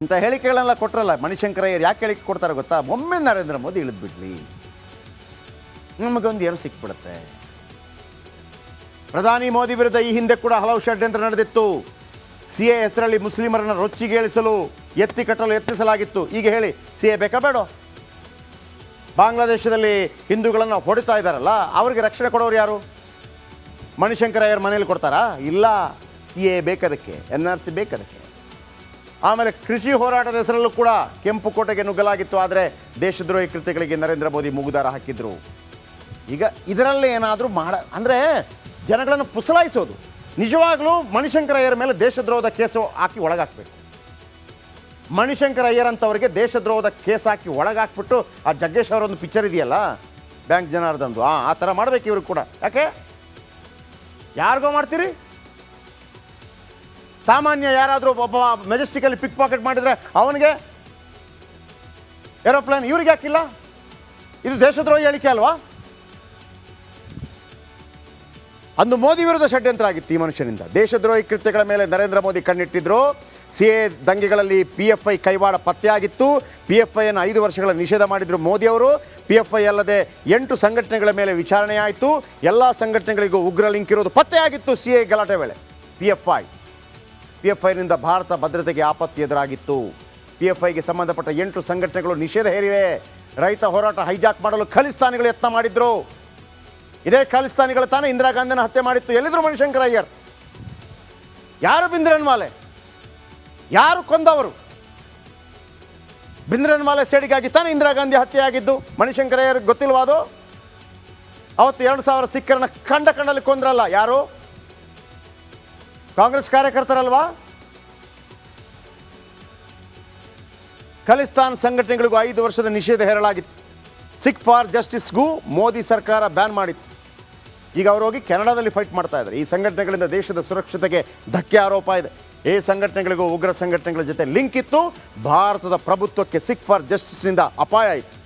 ಇಂಥ ಹೇಳಿಕೆಗಳೆಲ್ಲ ಕೊಟ್ಟರಲ್ಲ ಮಣಿಶಂಕರಯ್ಯರು ಯಾಕೆ ಹೇಳಿಕೆ ಕೊಡ್ತಾರೆ ಗೊತ್ತಾ? ಒಮ್ಮೆ ನರೇಂದ್ರ ಮೋದಿ ಇಳಿದ್ಬಿಡ್ಲಿ, ನಮಗೊಂದು ಏನು ಸಿಕ್ಬಿಡುತ್ತೆ. ಪ್ರಧಾನಿ ಮೋದಿ ವಿರುದ್ಧ ಈ ಹಿಂದೆ ಕೂಡ ಹಲವು ಷಡ್ಯಂತ್ರ ನಡೆದಿತ್ತು. CA ಹೆಸರಲ್ಲಿ ಮುಸ್ಲಿಮರನ್ನು ರೊಚ್ಚಿಗೇಳಿಸಲು ಎತ್ತಿ ಕಟ್ಟಲು ಯತ್ನಿಸಲಾಗಿತ್ತು. ಈಗ ಹೇಳಿ, CA ಬೇಕಾ ಬೇಡ? ಬಾಂಗ್ಲಾದೇಶದಲ್ಲಿ ಹಿಂದೂಗಳನ್ನು ಹೊಡಿತಾ ಇದ್ದಾರಲ್ಲ, ಅವರಿಗೆ ರಕ್ಷಣೆ ಕೊಡೋರು ಯಾರು? ಮಣಿಶಂಕರಯ್ಯರ ಮನೇಲಿ ಕೊಡ್ತಾರಾ? ಇಲ್ಲ, CA ಬೇಕದಕ್ಕೆ, NRC ಬೇಕದಕ್ಕೆ. ಆಮೇಲೆ ಕೃಷಿ ಹೋರಾಟದ ಹೆಸರಲ್ಲೂ ಕೂಡ ಕೆಂಪು ಕೋಟೆಗೆ ನುಗ್ಗಲಾಗಿತ್ತು. ಆದರೆ ದೇಶದ್ರೋಹಿ ಕೃತ್ಯಗಳಿಗೆ ನರೇಂದ್ರ ಮೋದಿ ಮೂಗುದಾರ ಹಾಕಿದ್ರು. ಈಗ ಇದರಲ್ಲೇ ಏನಾದರೂ ಅಂದರೆ ಜನಗಳನ್ನು ಪುಸಲಾಯಿಸೋದು. ನಿಜವಾಗ್ಲೂ ಮಣಿಶಂಕರಯ್ಯರ ಮೇಲೆ ದೇಶದ್ರೋಹದ ಕೇಸು ಹಾಕಿ ಒಳಗಾಕ್ಬೇಕು. ಮಣಿಶಂಕರಯ್ಯರಂಥವ್ರಿಗೆ ದೇಶದ್ರೋಹದ ಕೇಸ್ ಹಾಕಿ ಒಳಗಾಕ್ಬಿಟ್ಟು ಆ ಜಗ್ಗೇಶ್ ಅವರೊಂದು ಪಿಕ್ಚರ್ ಇದೆಯಲ್ಲ, ಬ್ಯಾಂಕ್ ಜನಾರ್ದಂದು, ಆ ಥರ ಮಾಡಬೇಕು ಇವರು ಕೂಡ. ಯಾಕೆ ಯಾರಿಗೋ ಮಾಡ್ತೀರಿ? ಸಾಮಾನ್ಯ ಯಾರಾದರೂ ಒಬ್ಬ ಮೆಜೆಸ್ಟಿಕಲ್ಲಿ ಪಿಕ್ ಪಾಕೆಟ್ ಮಾಡಿದರೆ ಅವನಿಗೆ ಏರೋಪ್ಲೇನ್, ಇವ್ರಿಗೆ ಯಾಕಿಲ್ಲ? ಇದು ದೇಶದ್ರೋಹಿ ಹೇಳಿಕೆ ಅಲ್ವಾ? ಅಂದು ಮೋದಿ ವಿರುದ್ಧ ಷಡ್ಯಂತ್ರ ಆಗಿತ್ತು ಈ ಮನುಷ್ಯನಿಂದ. ದೇಶದ್ರೋಹಿ ಕೃತ್ಯಗಳ ಮೇಲೆ ನರೇಂದ್ರ ಮೋದಿ ಕಣ್ಣಿಟ್ಟಿದ್ರು. CA ದಂಗೆಗಳಲ್ಲಿ PFI ಕೈವಾಡ ಪತ್ತೆಯಾಗಿತ್ತು. PFIಯನ್ನು 5 ವರ್ಷಗಳ ನಿಷೇಧ ಮಾಡಿದರು ಮೋದಿಯವರು. PFI ಅಲ್ಲದೆ 8 ಸಂಘಟನೆಗಳ ಮೇಲೆ ವಿಚಾರಣೆ ಆಯಿತು. ಎಲ್ಲ ಸಂಘಟನೆಗಳಿಗೂ ಉಗ್ರ ಲಿಂಕ್ ಇರೋದು ಪತ್ತೆಯಾಗಿತ್ತು CA ಗಲಾಟೆ ವೇಳೆ. PFIನಿಂದ ಭಾರತ ಭದ್ರತೆಗೆ ಆಪತ್ತು ಎದುರಾಗಿತ್ತು. PFIಗೆ ಸಂಬಂಧಪಟ್ಟ 8 ಸಂಘಟನೆಗಳು ನಿಷೇಧ ಹೇರಿವೆ. ರೈತ ಹೋರಾಟ ಹೈಜಾಕ್ ಮಾಡಲು ಖಲಿಸ್ತಾನಿಗಳು ಯತ್ನ ಮಾಡಿದ್ರು. ಇದೇ ಖಲಿಸ್ತಾನಿಗಳು ತಾನೇ ಇಂದಿರಾ ಗಾಂಧಿನ ಹತ್ಯೆ ಮಾಡಿತ್ತು. ಎಲ್ಲಿದ್ರು ಮಣಿಶಂಕರಯ್ಯರ್? ಯಾರು ಬಿಂದ್ರನ್ವಾಲೆ? ಯಾರು ಕೊಂದವರು? ಬಿಂದ್ರನ್ವಾಲೆ ಸೇಡಿಗಾಗಿ ತಾನೇ ಇಂದಿರಾ ಗಾಂಧಿ ಹತ್ಯೆ ಆಗಿದ್ದು. ಮಣಿಶಂಕರಯ್ಯರ್ ಗೊತ್ತಿಲ್ವಾ ಅದು? ಅವತ್ತು 2000 ಸಿಖ್ಖರನ್ನ ಕಂಡಲ್ಲಿ ಕೊಂದ್ರಲ್ಲ, ಯಾರು? ಕಾಂಗ್ರೆಸ್ ಕಾರ್ಯಕರ್ತರಲ್ವಾ? ಖಲಿಸ್ತಾನ್ ಸಂಘಟನೆಗಳಿಗೂ 5 ವರ್ಷದ ನಿಷೇಧ ಹೇರಲಾಗಿತ್ತು. ಸಿಖ್ ಫಾರ್ ಜಸ್ಟಿಸ್ಗೂ ಮೋದಿ ಸರ್ಕಾರ ಬ್ಯಾನ್ ಮಾಡಿತ್ತು. ಈಗ ಅವರು ಹೋಗಿ ಕೆನಡಾದಲ್ಲಿ ಫೈಟ್ ಮಾಡ್ತಾ ಇದ್ದಾರೆ. ಈ ಸಂಘಟನೆಗಳಿಂದ ದೇಶದ ಸುರಕ್ಷತೆಗೆ ಧಕ್ಕೆ ಆರೋಪ ಇದೆ. ಈ ಸಂಘಟನೆಗಳಿಗೂ ಉಗ್ರ ಸಂಘಟನೆಗಳ ಜೊತೆ ಲಿಂಕ್ ಇತ್ತು. ಭಾರತದ ಪ್ರಭುತ್ವಕ್ಕೆ ಸಿಖ್ ಫಾರ್ ಜಸ್ಟಿಸ್ನಿಂದ ಅಪಾಯ ಇತ್ತು.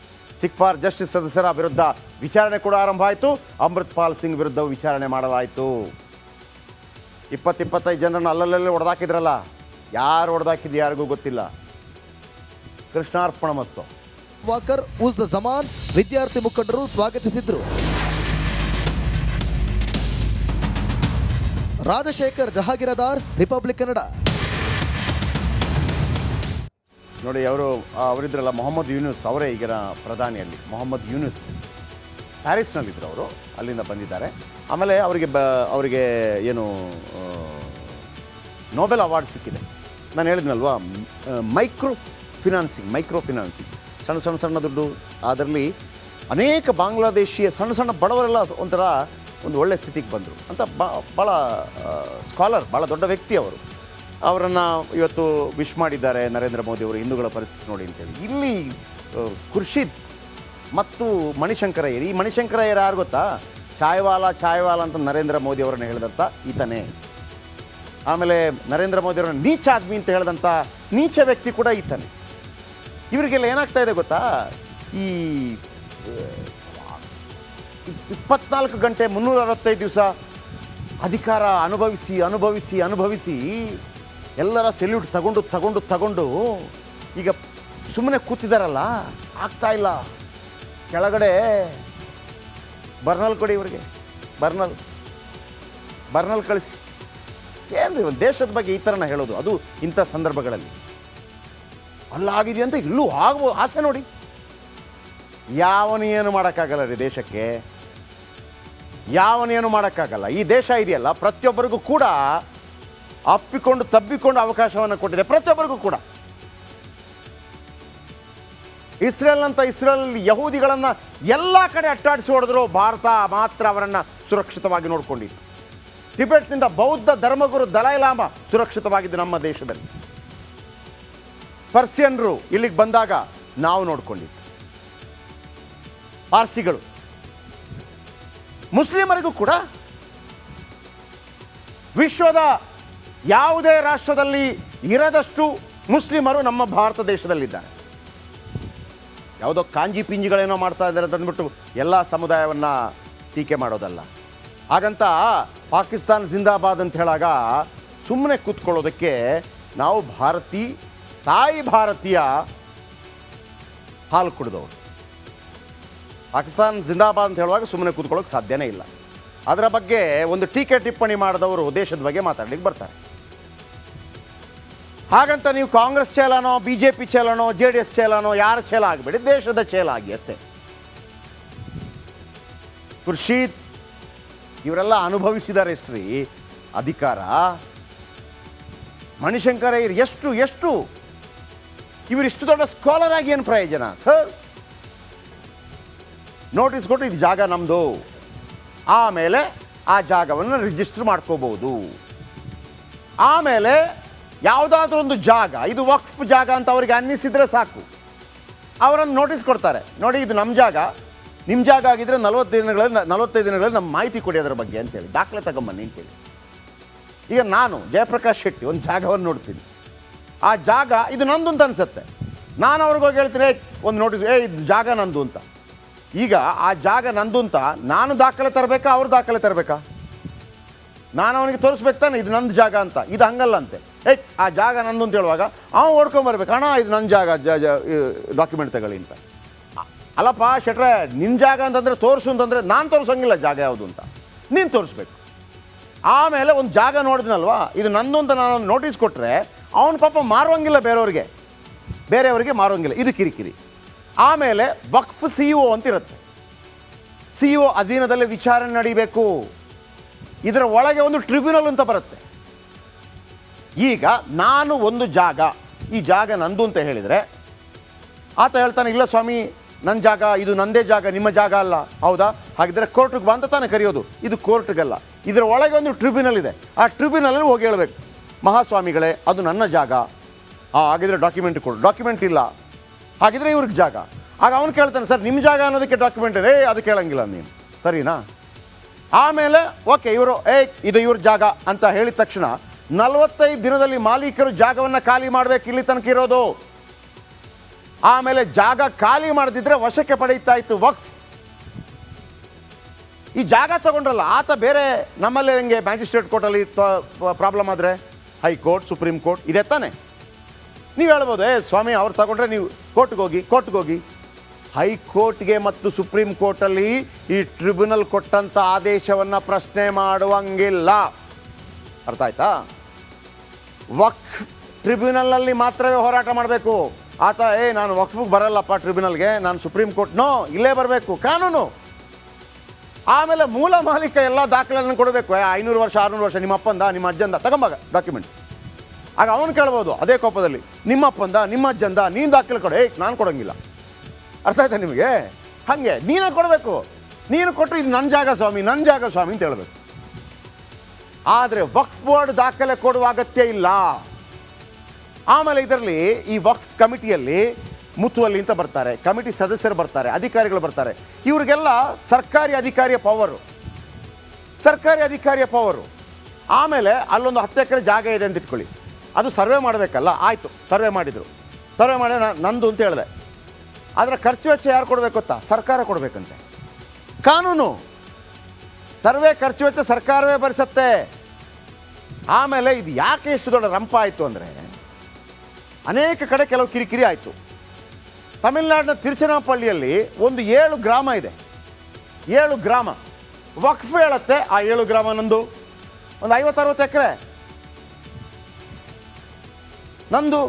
ಸಿಖ್ ಫಾರ್ ಜಸ್ಟಿಸ್ ಸದಸ್ಯರ ವಿರುದ್ಧ ವಿಚಾರಣೆ ಕೂಡ ಆರಂಭ ಆಯಿತು. ಅಮೃತ್ ಪಾಲ್ ಸಿಂಗ್ ವಿರುದ್ಧ ವಿಚಾರಣೆ ಮಾಡಲಾಯಿತು. 20-25 ಜನರನ್ನು ಅಲ್ಲಲ್ಲೇ ಹೊಡೆದಾಕಿದ್ರಲ್ಲ, ಯಾರು ಹೊಡೆದಾಕಿದ್ದು ಯಾರಿಗೂ ಗೊತ್ತಿಲ್ಲ. ಕೃಷ್ಣಾರ್ಪಣ ಮಸ್ತು. ವಾಕರ್ ಉಸ್ ಜಮಾನ್ ವಿದ್ಯಾರ್ಥಿ ಮುಖಂಡರು ಸ್ವಾಗತಿಸಿದ್ರು. ರಾಜಶೇಖರ್ ಜಹಾಗೀರದಾರ್, ರಿಪಬ್ಲಿಕ್ ಕನ್ನಡ. ನೋಡಿ, ಅವರಿದ್ರಲ್ಲ ಮೊಹಮ್ಮದ್ ಯೂನುಸ್, ಅವರೇ ಈಗಿನ ಪ್ರಧಾನಿಯಲ್ಲಿ. ಮೊಹಮ್ಮದ್ ಯೂನುಸ್ ಪ್ಯಾರಿಸ್ನಲ್ಲಿದ್ದರು. ಅವರು ಅಲ್ಲಿಂದ ಬಂದಿದ್ದಾರೆ. ಆಮೇಲೆ ಅವರಿಗೆ ಏನು ನೊಬೆಲ್ ಅವಾರ್ಡ್ ಸಿಕ್ಕಿದೆ. ನಾನು ಹೇಳಿದ್ನಲ್ವಾ, ಮೈಕ್ರೋ ಫಿನಾನ್ಸಿಂಗ್, ಸಣ್ಣ ದುಡ್ಡು. ಅದರಲ್ಲಿ ಅನೇಕ ಬಾಂಗ್ಲಾದೇಶಿಯ ಸಣ್ಣ ಬಡವರೆಲ್ಲ ಒಂದು ಒಳ್ಳೆ ಸ್ಥಿತಿಗೆ ಬಂದರು ಅಂತ ಭಾಳ ಸ್ಕಾಲರ್, ಭಾಳ ದೊಡ್ಡ ವ್ಯಕ್ತಿ ಅವರು. ಅವರನ್ನು ಇವತ್ತು ವಿಶ್ ಮಾಡಿದ್ದಾರೆ ನರೇಂದ್ರ ಮೋದಿ ಅವರು, ಹಿಂದೂಗಳ ಪರಿಸ್ಥಿತಿ ನೋಡಿ ಅಂತೇಳಿ. ಇಲ್ಲಿ ಖುರ್ಷಿದ್ ಮತ್ತು ಮಣಿಶಂಕರಯ್ಯರ್, ಈ ಮಣಿಶಂಕರಯ್ಯರ್ ಯಾರು ಗೊತ್ತಾ? ಚಾಯ್ವಾಲ ಅಂತ ನರೇಂದ್ರ ಮೋದಿ ಅವರನ್ನು ಹೇಳಿದಂಥ ಈತನೇ. ಆಮೇಲೆ ನರೇಂದ್ರ ಮೋದಿ ಅವರನ್ನು ನೀಚ ಆದ್ಮಿ ಅಂತ ಹೇಳಿದಂಥ ನೀಚ ವ್ಯಕ್ತಿ ಕೂಡ ಈತನೇ. ಇವರಿಗೆಲ್ಲ ಏನಾಗ್ತಾ ಇದೆ ಗೊತ್ತಾ? ಈ 24 ಗಂಟೆ 365 ದಿವಸ ಅಧಿಕಾರ ಅನುಭವಿಸಿ ಎಲ್ಲರ ಸೆಲ್ಯೂಟ್ ತಗೊಂಡು ಈಗ ಸುಮ್ಮನೆ ಕೂತಿದ್ದಾರಲ್ಲ, ಆಗ್ತಾ ಇಲ್ಲ. ಕೆಳಗಡೆ ಬರ್ನಲ್ ಕೊಡಿ ಇವರಿಗೆ, ಬರ್ನಲ್ ಕಳಿಸಿ. ಏನ್ರಿ ಒಂದು ದೇಶದ ಬಗ್ಗೆ ಈ ಥರನ ಹೇಳೋದು, ಅದು ಇಂಥ ಸಂದರ್ಭಗಳಲ್ಲಿ. ಅಲ್ಲಾಗಿದೆಯಂತ ಇಲ್ಲೂ ಆಗುವ ಆಸೆ ನೋಡಿ. ಯಾವನೇನು ಮಾಡೋಕ್ಕಾಗಲ್ಲ ರೀ ದೇಶಕ್ಕೆ, ಯಾವನೇನು ಮಾಡೋಕ್ಕಾಗಲ್ಲ. ಈ ದೇಶ ಇದೆಯಲ್ಲ, ಪ್ರತಿಯೊಬ್ಬರಿಗೂ ಕೂಡ ತಬ್ಬಿಕೊಂಡು ಅವಕಾಶವನ್ನು ಕೊಟ್ಟಿದೆ, ಪ್ರತಿಯೊಬ್ಬರಿಗೂ ಕೂಡ. ಇಸ್ರೇಲ್ ಯಹೂದಿಗಳನ್ನು ಎಲ್ಲ ಕಡೆ ಅಟ್ಟಾಡಿಸಿ ಹೊಡೆದ್ರು, ಭಾರತ ಮಾತ್ರ ಅವರನ್ನು ಸುರಕ್ಷಿತವಾಗಿ ನೋಡಿಕೊಂಡಿತ್ತು. ಟಿಬೆಟ್ನಿಂದ ಬೌದ್ಧ ಧರ್ಮಗುರು ದಲೈ ಲಾಮಾ ಸುರಕ್ಷಿತವಾಗಿದ್ದು ನಮ್ಮ ದೇಶದಲ್ಲಿ. ಪರ್ಸಿಯನ್ರು ಇಲ್ಲಿಗೆ ಬಂದಾಗ ನಾವು ನೋಡ್ಕೊಂಡಿದ್ದು. ಪಾರ್ಸಿಗಳು, ಮುಸ್ಲಿಮರಿಗೂ ಕೂಡ ವಿಶ್ವದ ಯಾವುದೇ ರಾಷ್ಟ್ರದಲ್ಲಿ ಇರದಷ್ಟು ಮುಸ್ಲಿಮರು ನಮ್ಮ ಭಾರತ ದೇಶದಲ್ಲಿದ್ದಾರೆ. ಯಾವುದೋ ಕಾಂಜಿ ಪಿಂಜಿಗಳೇನೋ ಮಾಡ್ತಾ ಇದ್ದಾರೆ ಅಂತ ಅಂದ್ಬಿಟ್ಟು ಎಲ್ಲ ಸಮುದಾಯವನ್ನು ಟೀಕೆ ಮಾಡೋದಲ್ಲ. ಹಾಗಂತ ಪಾಕಿಸ್ತಾನ ಜಿಂದಾಬಾದ್ ಅಂತ ಹೇಳಾಗ ಸುಮ್ಮನೆ ಕೂತ್ಕೊಳ್ಳೋದಕ್ಕೆ ನಾವು ಭಾರತಿ ತಾಯಿ ಭಾರತೀಯ ಹಾಲು ಕುಡಿದವರು. ಪಾಕಿಸ್ತಾನ ಜಿಂದಾಬಾದ್ ಅಂತ ಹೇಳುವಾಗ ಸುಮ್ಮನೆ ಕೂತ್ಕೊಳ್ಳೋಕೆ ಸಾಧ್ಯನೇ ಇಲ್ಲ. ಅದರ ಬಗ್ಗೆ ಒಂದು ಟೀಕೆ ಟಿಪ್ಪಣಿ ಮಾಡಿದವರು ದೇಶದ ಬಗ್ಗೆ ಮಾತಾಡ್ಲಿಕ್ಕೆ ಬರ್ತಾರೆ. ಹಾಗಂತ ನೀವು ಕಾಂಗ್ರೆಸ್ ಚೇಲನೋ, ಬಿ ಜೆ ಪಿ ಚೇಲನೋ, JDS ಚೇಲನೋ ಯಾರ ಚೇಲ ಆಗಬೇಡಿ, ದೇಶದ ಚೇಲ ಆಗಿ ಅಷ್ಟೇ. ಖುರ್ಷೀದ್ ಇವರೆಲ್ಲ ಅನುಭವಿಸಿದ್ದಾರೆ ಎಷ್ಟ್ರಿ ಅಧಿಕಾರ. ಮಣಿಶಂಕರ ಎಷ್ಟು ಇವರಿಷ್ಟು ದೊಡ್ಡ ಸ್ಕಾಲರ್ ಆಗಿ ಏನು ಪ್ರಯೋಜನ? ನೋಟಿಸ್ ಕೊಟ್ಟು ಇದು ಜಾಗ ನಮ್ಮದು, ಆಮೇಲೆ ಆ ಜಾಗವನ್ನು ರಿಜಿಸ್ಟರ್ ಮಾಡ್ಕೋಬಹುದು. ಆಮೇಲೆ ಯಾವುದಾದ್ರೂ ಒಂದು ಜಾಗ ಇದು ವಕ್ಫ್ ಜಾಗ ಅಂತ ಅವರಿಗೆ ಅನ್ನಿಸಿದರೆ ಸಾಕು, ಅವರನ್ನು ನೋಟಿಸ್ ಕೊಡ್ತಾರೆ. ನೋಡಿ ಇದು ನಮ್ಮ ಜಾಗ, ನಿಮ್ಮ ಜಾಗ ಆಗಿದ್ದರೆ 45 ದಿನಗಳಲ್ಲಿ ನಮ್ಮ ಮಾಹಿತಿ ಕೊಡಿ ಅದರ ಬಗ್ಗೆ ಅಂತೇಳಿ, ದಾಖಲೆ ತಗೊಂಬನ್ನಿ ಅಂತೇಳಿ. ಈಗ ನಾನು ಜಯಪ್ರಕಾಶ್ ಶೆಟ್ಟಿ ಒಂದು ಜಾಗವನ್ನು ನೋಡ್ತೀನಿ, ಆ ಜಾಗ ಇದು ನಂದು ಅಂತ ಅನಿಸುತ್ತೆ. ನಾನು ಅವ್ರಿಗೋಗಿ ಹೇಳ್ತೀನಿ ಒಂದು ನೋಟಿಸ್, ಇದು ಜಾಗ ನಂದು ಅಂತ. ಈಗ ಆ ಜಾಗ ನಂದು ಅಂತ ನಾನು ದಾಖಲೆ ತರಬೇಕಾ, ಅವ್ರು ದಾಖಲೆ ತರಬೇಕಾ? ನಾನು ಅವನಿಗೆ ತೋರಿಸ್ಬೇಕು ತಾನೆ ಇದು ನಂದು ಜಾಗ ಅಂತ. ಇದು ಹಂಗಲ್ಲ ಅಂತೆ. ಆ ಜಾಗ ನಂದು ಅಂತ ಹೇಳುವಾಗ ಅವನು ಓಡ್ಕೊಂಬರ್ಬೇಕು, ಅಣ್ಣ ಇದು ನನ್ನ ಜಾಗ, ಡಾಕ್ಯುಮೆಂಟ್ ತಗೊಳ್ಳಿ ಅಂತ. ಅಲ್ಲಪ್ಪ ಶೆಟ್ರೆ, ನಿನ್ನ ಜಾಗ ಅಂತಂದರೆ ತೋರಿಸು ಅಂತಂದರೆ ನಾನು ತೋರಿಸೋಂಗಿಲ್ಲ ಜಾಗ ಯಾವುದು ಅಂತ, ನೀನು ತೋರಿಸ್ಬೇಕು. ಆಮೇಲೆ ಒಂದು ಜಾಗ ನೋಡಿದ್ನಲ್ವಾ ಇದು ನಂದು ಅಂತ ನಾನು ನೋಟಿಸ್ ಕೊಟ್ಟರೆ ಅವನ ಪಾಪ ಮಾರುವಂಗಿಲ್ಲ, ಬೇರೆಯವರಿಗೆ ಮಾರುವಂಗಿಲ್ಲ. ಇದು ಕಿರಿಕಿರಿ. ಆಮೇಲೆ ವಕ್ಫ್ CEO ಅಂತಿರುತ್ತೆ. CEO ಅಧೀನದಲ್ಲಿ ವಿಚಾರಣೆ ನಡೀಬೇಕು. ಇದರ ಒಳಗೆ ಒಂದು ಟ್ರಿಬ್ಯುನಲ್ ಅಂತ ಬರುತ್ತೆ. ಈಗ ನಾನು ಒಂದು ಜಾಗ, ಈ ಜಾಗ ನಂದು ಅಂತ ಹೇಳಿದರೆ ಆತ ಹೇಳ್ತಾನೆ, ಇಲ್ಲ ಸ್ವಾಮಿ ನನ್ನ ಜಾಗ, ಇದು ನಂದೇ ಜಾಗ, ನಿಮ್ಮ ಜಾಗ ಅಲ್ಲ. ಹೌದಾ? ಹಾಗಿದ್ರೆ ಕೋರ್ಟ್ಗೆ ಬಾ ಅಂತ ತಾನೇ ಕರೆಯೋದು. ಇದು ಕೋರ್ಟ್ಗಲ್ಲ, ಇದರ ಒಳಗೆ ಒಂದು ಟ್ರಿಬ್ಯುನಲ್ ಇದೆ. ಆ ಟ್ರಿಬ್ಯುನಲಲ್ಲಿ ಹೋಗಿ ಹೇಳಬೇಕು, ಮಹಾಸ್ವಾಮಿಗಳೇ ಅದು ನನ್ನ ಜಾಗ. ಹಾಗಿದ್ರೆ ಡಾಕ್ಯುಮೆಂಟ್ ಕೊಡು. ಡಾಕ್ಯುಮೆಂಟ್ ಇಲ್ಲ, ಹಾಗಿದ್ರೆ ಇವ್ರಿಗೆ ಜಾಗ. ಆಗ ಅವನು ಕೇಳ್ತಾನೆ, ಸರ್ ನಿಮ್ಮ ಜಾಗ ಅನ್ನೋದಕ್ಕೆ ಡಾಕ್ಯುಮೆಂಟ್ ಇದೆ, ಅದು ಕೇಳಂಗಿಲ್ಲ ನೀನು, ಸರಿನಾ? ಆಮೇಲೆ ಓಕೆ ಇವರು ಇದು ಇವ್ರ ಜಾಗ ಅಂತ ಹೇಳಿದ ತಕ್ಷಣ 45 ದಿನದಲ್ಲಿ ಮಾಲೀಕರು ಜಾಗವನ್ನು ಖಾಲಿ ಮಾಡಬೇಕು, ಇಲ್ಲಿ ತನಕ ಇರೋದು. ಆಮೇಲೆ ಜಾಗ ಖಾಲಿ ಮಾಡದಿದ್ರೆ ವಶಕ್ಕೆ ಪಡೆಯುತ್ತಾ ಇತ್ತು ವಕ್ಫ್. ಈ ಜಾಗ ತಗೊಂಡ್ರಲ್ಲ ಆತ ಬೇರೆ, ನಮ್ಮಲ್ಲೇ ಹೆಂಗೆ ಮ್ಯಾಜಿಸ್ಟ್ರೇಟ್ ಕೋರ್ಟಲ್ಲಿ ಪ್ರಾಬ್ಲಮ್ ಆದರೆ ಹೈಕೋರ್ಟ್, ಸುಪ್ರೀಂ ಕೋರ್ಟ್ ಇದೆ ತಾನೆ. ನೀವು ಹೇಳ್ಬೋದು, ಸ್ವಾಮಿ ಅವ್ರು ತಗೊಂಡ್ರೆ ನೀವು ಕೋರ್ಟ್ಗೆ ಹೋಗಿ. ಹೈಕೋರ್ಟ್ಗೆ ಮತ್ತು ಸುಪ್ರೀಂ ಕೋರ್ಟಲ್ಲಿ ಈ ಟ್ರಿಬ್ಯುನಲ್ ಕೊಟ್ಟಂಥ ಆದೇಶವನ್ನು ಪ್ರಶ್ನೆ ಮಾಡುವಂಗಿಲ್ಲ. ಅರ್ಥ ಆಯ್ತಾ? ವಕ್ಫ್ ಟ್ರಿಬ್ಯುನಲ್ನಲ್ಲಿ ಮಾತ್ರವೇ ಹೋರಾಟ ಮಾಡಬೇಕು. ಆತ ನಾನು ವಕ್ಫಿಗೆ ಬರಲ್ಲಪ್ಪ ಟ್ರಿಬ್ಯುನಲ್ಗೆ, ನಾನು ಸುಪ್ರೀಂ ಕೋರ್ಟ್ನೋ ಇಲ್ಲೇ ಬರಬೇಕು, ಕಾನೂನು. ಆಮೇಲೆ ಮೂಲ ಮಾಲೀಕ ಎಲ್ಲ ದಾಖಲೆಗಳನ್ನು ಕೊಡಬೇಕು. 500 ವರ್ಷ 600 ವರ್ಷ ನಿಮ್ಮ ಅಪ್ಪಂದ, ನಿಮ್ಮ ಅಜ್ಜಂದ, ತಗೊಂಬಾಗ ಡಾಕ್ಯುಮೆಂಟ್. ಆಗ ಅವನು ಕೇಳ್ಬೋದು ಅದೇ ಕೋಪದಲ್ಲಿ, ನಿಮ್ಮ ಅಪ್ಪಂದ, ನಿಮ್ಮ ಅಜ್ಜಂದ, ನೀನು ದಾಖಲೆ ಕೊಡು. ನಾನು ಕೊಡೋಂಗಿಲ್ಲ. ಅರ್ಥ ಆಯ್ತಾ ನಿಮಗೆ? ಹಾಗೆ ನೀನೇ ಕೊಡಬೇಕು. ನೀನು ಕೊಟ್ಟರೆ ಇದು ನನ್ನ ಜಾಗ ಸ್ವಾಮಿ, ನನ್ನ ಜಾಗ ಸ್ವಾಮಿ ಅಂತ ಹೇಳಬೇಕು. ಆದರೆ ವಕ್ಫ್ ಬೋರ್ಡ್ ದಾಖಲೆ ಕೊಡುವ ಅಗತ್ಯ ಇಲ್ಲ. ಆಮೇಲೆ ಇದರಲ್ಲಿ ಈ ವಕ್ಫ್ ಕಮಿಟಿಯಲ್ಲಿ ಮುತುವಲ್ಲಿ ಅಂತ ಬರ್ತಾರೆ, ಕಮಿಟಿ ಸದಸ್ಯರು ಬರ್ತಾರೆ, ಅಧಿಕಾರಿಗಳು ಬರ್ತಾರೆ. ಇವರಿಗೆಲ್ಲ ಸರ್ಕಾರಿ ಅಧಿಕಾರಿಯ ಪವರು. ಆಮೇಲೆ ಅಲ್ಲೊಂದು 10 ಎಕರೆ ಜಾಗ ಇದೆ ಅಂತ ಇಟ್ಕೊಳ್ಳಿ, ಅದು ಸರ್ವೆ ಮಾಡಬೇಕಲ್ಲ. ಆಯಿತು, ಸರ್ವೆ ಮಾಡಿ ನಂದು ಅಂತ ಹೇಳಿದೆ. ಆದರೆ ಖರ್ಚು ವೆಚ್ಚ ಯಾರು ಕೊಡಬೇಕು ಗೊತ್ತಾ? ಸರ್ಕಾರ ಕೊಡಬೇಕಂತೆ. ಕಾನೂನು. ಸರ್ವೆ ಖರ್ಚು ವೆಚ್ಚ ಸರ್ಕಾರವೇ ಭರಿಸುತ್ತೆ. ಆಮೇಲೆ ಇದು ಯಾಕೆ ಎಷ್ಟು ದೊಡ್ಡ ರಂಪ ಆಯಿತು ಅಂದರೆ, ಅನೇಕ ಕಡೆ ಕೆಲವು ಕಿರಿಕಿರಿ ಆಯಿತು. ತಮಿಳುನಾಡಿನ ತಿರುಚನಾಪಳ್ಳಿಯಲ್ಲಿ ಒಂದು 7 ಗ್ರಾಮ ಇದೆ. 7 ಗ್ರಾಮ ವಕ್ಫ್ ಹೇಳುತ್ತೆ, ಆ 7 ಗ್ರಾಮ ನಂದು, ಒಂದು 50-60 ಎಕರೆ ನಂದು.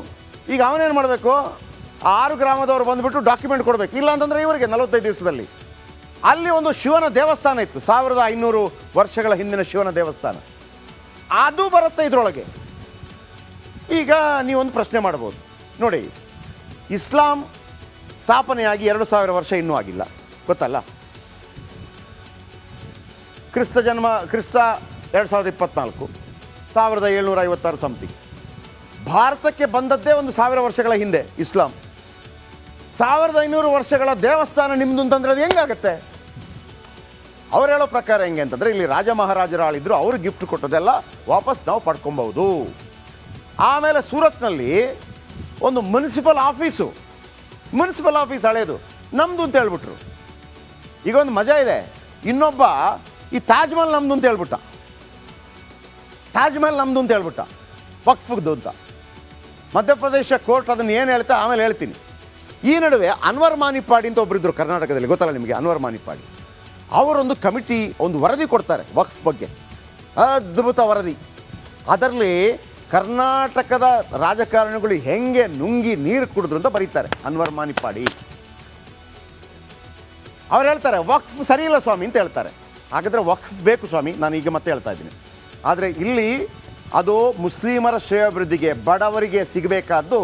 ಈಗ ಅವನೇನು ಮಾಡಬೇಕು? 6 ಗ್ರಾಮದವರು ಬಂದುಬಿಟ್ಟು ಡಾಕ್ಯುಮೆಂಟ್ ಕೊಡಬೇಕು. ಇಲ್ಲ ಅಂತಂದರೆ ಇವರಿಗೆ 45 ದಿವಸದಲ್ಲಿ. ಅಲ್ಲಿ ಒಂದು ಶಿವನ ದೇವಸ್ಥಾನ ಇತ್ತು, 1500 ವರ್ಷಗಳ ಹಿಂದಿನ ಶಿವನ ದೇವಸ್ಥಾನ, ಅದು ಬರುತ್ತೆ ಇದರೊಳಗೆ. ಈಗ ನೀವೊಂದು ಪ್ರಶ್ನೆ ಮಾಡ್ಬೋದು ನೋಡಿ, ಇಸ್ಲಾಂ ಸ್ಥಾಪನೆಯಾಗಿ 2000 ವರ್ಷ ಇನ್ನೂ ಆಗಿಲ್ಲ, ಗೊತ್ತಲ್ಲ? ಕ್ರಿಸ್ತ 2024, 1756 ಸಮಥಿಂಗ್. ಭಾರತಕ್ಕೆ ಬಂದದ್ದೇ ಒಂದು 1000 ವರ್ಷಗಳ ಹಿಂದೆ ಇಸ್ಲಾಂ. 1500 ವರ್ಷಗಳ ದೇವಸ್ಥಾನ ನಿಮ್ಮದು ಅಂತಂದರೆ ಅದು ಹೆಂಗಾಗತ್ತೆ? ಅವ್ರು ಹೇಳೋ ಪ್ರಕಾರ ಹೆಂಗೆ ಅಂತಂದರೆ, ಇಲ್ಲಿ ರಾಜ ಮಹಾರಾಜರು ಆಳಿದ್ರು, ಅವರು ಗಿಫ್ಟ್ ಕೊಟ್ಟದೆಲ್ಲ ವಾಪಸ್ ನಾವು ಪಡ್ಕೊಬೋದು. ಆಮೇಲೆ ಸೂರತ್ನಲ್ಲಿ ಒಂದು ಮುನ್ಸಿಪಲ್ ಆಫೀಸ್ ಹಳೇದು ನಮ್ಮದು ಅಂತ ಹೇಳ್ಬಿಟ್ರು. ಈಗ ಒಂದು ಮಜಾ ಇದೆ, ಇನ್ನೊಬ್ಬ ಈ ತಾಜ್ ಮಹಲ್ ನಮ್ಮದು ಅಂತ ಹೇಳ್ಬಿಟ್ಟ, ವಕ್ಫ್ದು ಅಂತ. ಮಧ್ಯಪ್ರದೇಶ ಕೋರ್ಟ್ ಅದನ್ನು ಏನು ಹೇಳ್ತಾ ಆಮೇಲೆ ಹೇಳ್ತೀನಿ. ಈ ನಡುವೆ ಅನ್ವರ್ ಮಾನಿಪ್ಪಾಡಿ ಅಂತ ಒಬ್ಬರಿದ್ದರು ಕರ್ನಾಟಕದಲ್ಲಿ, ಗೊತ್ತಲ್ಲ ನಿಮಗೆ ಅನ್ವರ್ ಮಾನಿಪ್ಪಾಡಿ. ಅವರೊಂದು ಕಮಿಟಿ ಒಂದು ವರದಿ ಕೊಡ್ತಾರೆ ವಕ್ಫ್ ಬಗ್ಗೆ, ಅದ್ಭುತ ವರದಿ. ಅದರಲ್ಲಿ ಕರ್ನಾಟಕದ ರಾಜಕಾರಣಿಗಳು ಹೆಂಗೆ ನುಂಗಿ ನೀರು ಕುಡಿದ್ರು ಅಂತ ಬರೀತಾರೆ ಅನ್ವರ್ ಮಾನಿಪ್ಪಾಡಿ. ಅವ್ರು ಹೇಳ್ತಾರೆ ವಕ್ಫ್ ಸರಿ ಇಲ್ಲ ಸ್ವಾಮಿ ಅಂತ ಹೇಳ್ತಾರೆ. ಹಾಗಾದರೆ ವಕ್ಫ್ ಬೇಕು ಸ್ವಾಮಿ, ನಾನು ಈಗ ಮತ್ತೆ ಹೇಳ್ತಾ ಇದ್ದೀನಿ. ಆದರೆ ಇಲ್ಲಿ ಅದು ಮುಸ್ಲಿಮರ ಶ್ರೇಯೋಭಿವೃದ್ಧಿಗೆ, ಬಡವರಿಗೆ ಸಿಗಬೇಕಾದ್ದು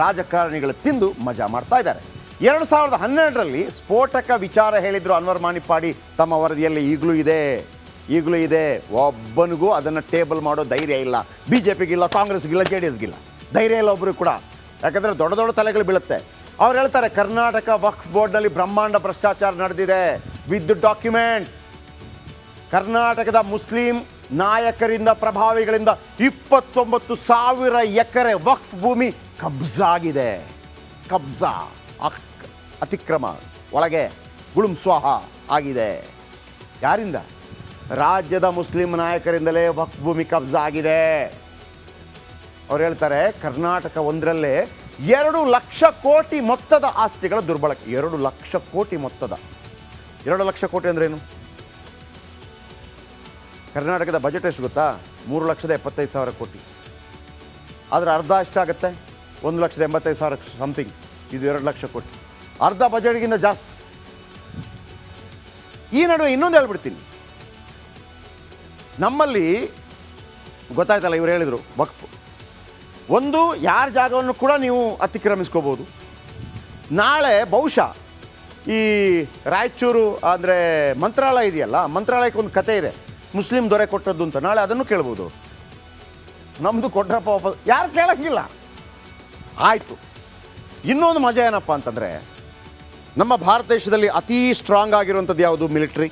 ರಾಜಕಾರಣಿಗಳು ತಿಂದು ಮಜಾ ಮಾಡ್ತಾ ಇದ್ದಾರೆ. 2012ರಲ್ಲಿ ಸ್ಫೋಟಕ ವಿಚಾರ ಹೇಳಿದರು ಅನ್ವರ್ ಮಾನಿಪ್ಪಾಡಿ ತಮ್ಮ ವರದಿಯಲ್ಲಿ. ಈಗಲೂ ಇದೆ. ಒಬ್ಬನಿಗೂ ಅದನ್ನು ಟೇಬಲ್ ಮಾಡೋ ಧೈರ್ಯ ಇಲ್ಲ. BJPಗಿಲ್ಲ, ಕಾಂಗ್ರೆಸ್ಗಿಲ್ಲ, JDSಗಿಲ್ಲ ಧೈರ್ಯ ಇಲ್ಲ ಒಬ್ಬರು ಕೂಡ. ಯಾಕಂದರೆ ದೊಡ್ಡ ದೊಡ್ಡ ತಲೆಗಳು ಬೀಳುತ್ತೆ. ಅವ್ರು ಹೇಳ್ತಾರೆ ಕರ್ನಾಟಕ ವಕ್ಫ್ ಬೋರ್ಡ್ನಲ್ಲಿ ಬ್ರಹ್ಮಾಂಡ ಭ್ರಷ್ಟಾಚಾರ ನಡೆದಿದೆ ವಿತ್ ಡಾಕ್ಯುಮೆಂಟ್. ಕರ್ನಾಟಕದ ಮುಸ್ಲಿಂ ನಾಯಕರಿಂದ, ಪ್ರಭಾವಿಗಳಿಂದ 29,000 ಎಕರೆ ವಕ್ಫ್ ಭೂಮಿ ಕಬ್ಜಾಗಿದೆ. ಅತಿಕ್ರಮ, ಒಳಗೆ ಗುಳುಂ ಸ್ವಾಹ ಆಗಿದೆ. ಯಾರಿಂದ? ರಾಜ್ಯದ ಮುಸ್ಲಿಂ ನಾಯಕರಿಂದಲೇ ವಕ್ಫ್ ಭೂಮಿ ಕಬ್ಜಾ ಆಗಿದೆ. ಅವ್ರು ಹೇಳ್ತಾರೆ ಕರ್ನಾಟಕ ಒಂದರಲ್ಲೇ 2 ಲಕ್ಷ ಕೋಟಿ ಮೊತ್ತದ ಆಸ್ತಿಗಳ ದುರ್ಬಳಕೆ. 2 ಲಕ್ಷ ಕೋಟಿ ಮೊತ್ತದ, 2 ಲಕ್ಷ ಕೋಟಿ ಅಂದ್ರೇನು? ಕರ್ನಾಟಕದ ಬಜೆಟ್ ಎಷ್ಟು ಗೊತ್ತಾ? 3,75,000 ಕೋಟಿ. ಆದರೆ ಅರ್ಧ ಎಷ್ಟಾಗುತ್ತೆ? 1,85,000 ಸಮಥಿಂಗ್. ಇದು 2 ಲಕ್ಷ ಕೋಟಿ, ಅರ್ಧ ಬಜೆಟ್ಗಿಂತ ಜಾಸ್ತಿ. ಈ ನಡುವೆ ಇನ್ನೊಂದು ಹೇಳ್ಬಿಡ್ತೀನಿ. ನಮ್ಮಲ್ಲಿ ಗೊತ್ತಾಯ್ತಲ್ಲ, ಇವರು ಹೇಳಿದರು ವಕ್ಫ್ ಒಂದು ಯಾರ ಜಾಗವನ್ನು ಕೂಡ ನೀವು ಅತಿಕ್ರಮಿಸ್ಕೋಬೋದು. ನಾಳೆ ಬಹುಶಃ ಈ ರಾಯಚೂರು ಅಂದರೆ ಮಂತ್ರಾಲಯ ಇದೆಯಲ್ಲ, ಮಂತ್ರಾಲಯಕ್ಕೆ ಒಂದು ಕತೆ ಇದೆ, ಮುಸ್ಲಿಂ ದೊರೆ ಕೊಟ್ಟದ್ದು ಅಂತ. ನಾಳೆ ಅದನ್ನು ಕೇಳ್ಬೋದು. ನಮ್ಮದು ಕೊಟ್ರಪ್ಪ ವಾಪಸ್, ಯಾರು ಕೇಳೋಂಗಿಲ್ಲ. ಆಯಿತು. ಇನ್ನೊಂದು ಮಜಾ ಏನಪ್ಪ ಅಂತಂದರೆ, ನಮ್ಮ ಭಾರತ ದೇಶದಲ್ಲಿ ಅತೀ ಸ್ಟ್ರಾಂಗ್ ಆಗಿರುವಂಥದ್ದು ಯಾವುದು? ಮಿಲಿಟ್ರಿ.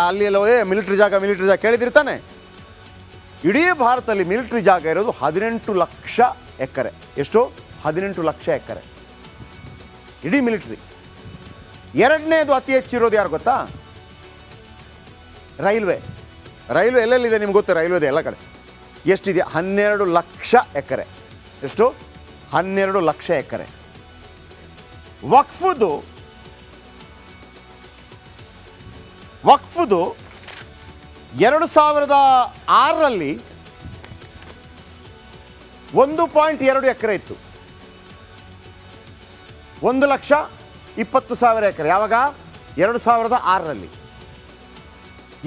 ಅಲ್ಲಿ ಎಲ್ಲೋ ಮಿಲಿಟ್ರಿ ಜಾಗ ಕೇಳಿದಿರ್ತಾನೆ. ಇಡೀ ಭಾರತದಲ್ಲಿ ಮಿಲಿಟ್ರಿ ಜಾಗ ಇರೋದು 18 ಲಕ್ಷ ಎಕರೆ. ಎಷ್ಟು? 18 ಲಕ್ಷ ಎಕರೆ ಇಡೀ ಮಿಲಿಟ್ರಿ. ಎರಡನೇದು ಅತಿ ಹೆಚ್ಚಿರೋದು ಯಾರು ಗೊತ್ತಾ? ರೈಲ್ವೆ ಎಲ್ಲೆಲ್ಲಿದೆ ನಿಮ್ಗೆ ಗೊತ್ತು? ರೈಲ್ವೆದೆ ಎಲ್ಲ ಕಡೆ. ಎಷ್ಟಿದೆ? 12 ಲಕ್ಷ ಎಕರೆ. ಎಷ್ಟು? 12 ಲಕ್ಷ ಎಕರೆ. ವಕ್ಫುದು 2006ರಲ್ಲಿ 1.2 ಎಕರೆ ಇತ್ತು. 1,20,000 ಎಕರೆ. ಯಾವಾಗ? 2006ರಲ್ಲಿ.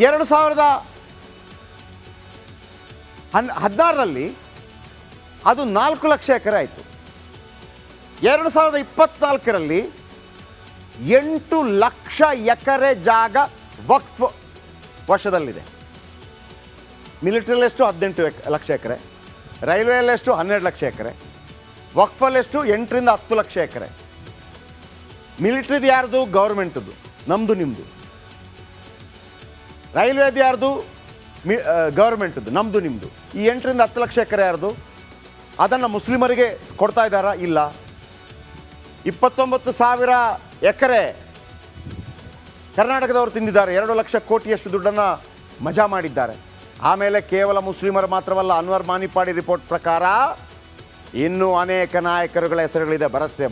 2016ರಲ್ಲಿ ಅದು 4 ಲಕ್ಷ ಎಕರೆ ಆಯಿತು. 2024ರಲ್ಲಿ 8 ಲಕ್ಷ ಎಕರೆ ಜಾಗ ವಕ್ಫ್ ವಶದಲ್ಲಿದೆ. ಮಿಲಿಟರಿಯಲ್ಲೆಷ್ಟು? 18 ಲಕ್ಷ ಎಕರೆ. ರೈಲ್ವೆಯಲ್ಲೆಷ್ಟು? 12 ಲಕ್ಷ ಎಕರೆ. ವಕ್ಫಲ್ಲೆಷ್ಟು? 8ರಿಂದ 10 ಲಕ್ಷ ಎಕರೆ. ಮಿಲಿಟ್ರಿದು ಯಾರ್ದು? ಗೌರ್ಮೆಂಟದ್ದು, ನಮ್ಮದು ನಿಮ್ಮದು. ರೈಲ್ವೆದು ಯಾರ್ದು? ಗೌರ್ಮೆಂಟದ್ದು, ನಮ್ಮದು ನಿಮ್ಮದು. ಈ 8ರಿಂದ 10 ಲಕ್ಷ ಎಕರೆ ಯಾರ್ದು? ಅದನ್ನು ಮುಸ್ಲಿಮರಿಗೆ ಕೊಡ್ತಾ ಇದ್ದಾರಾ? ಇಲ್ಲ. 29,000 ಎಕರೆ ಕರ್ನಾಟಕದವರು ತಿಂದಿದ್ದಾರೆ. 2 ಲಕ್ಷ ಕೋಟಿಯಷ್ಟು ದುಡ್ಡನ್ನು ಮಜಾ ಮಾಡಿದ್ದಾರೆ. ಆಮೇಲೆ ಕೇವಲ ಮುಸ್ಲಿಮರು ಮಾತ್ರವಲ್ಲ, ಅನ್ವರ್ ಮಾನಿಪ್ಪಾಡಿ ರಿಪೋರ್ಟ್ ಪ್ರಕಾರ ಇನ್ನೂ ಅನೇಕ ನಾಯಕರುಗಳ ಹೆಸರುಗಳಿದೆ. ಬರುತ್ತೆ.